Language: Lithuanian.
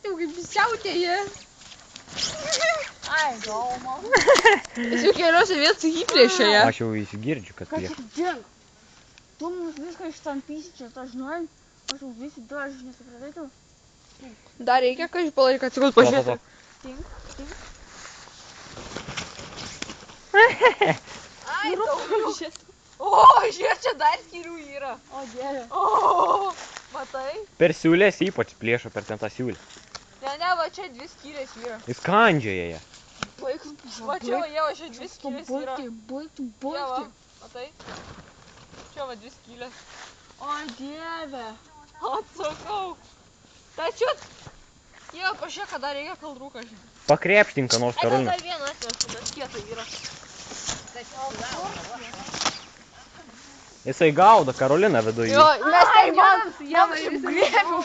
jau kaip įsiautėje. Ai, gal, man. Jis jau keliose vietose įplėšė ją. Aš jau įsigirdžiu, kad Kad plėš. tik dink. Tu mums viską ištampysi čia, tą žinai. Aš jau visi du, aš nesupratai tu. Dar reikia, kad iš palaiką atsigult pažiūrėti. Tink, tink. Ai, tau žiūrėt. O, žiūrėk, čia dar skyrių yra. O, dieve. O, matai? Per siūlės ypač plėšo per ten tą siūlę. Ne, va čia dvi skyrės yra. Jis kandžioja ją. Va čia, va čia dvi skylės yra. Baigti, Čia va, matai? Čia va dvi skylės. O, dieve. Atsakau. Tačiau, jie pažiūrėk, kad dar reikia kaldrūką. Pakrepštinka nors Karolina. Dar vieną atvežu, nes kieta yra. Jisai gaudo Karolina viduje. Jo, mes ten gyvenam su Jam aš jau grėbiau.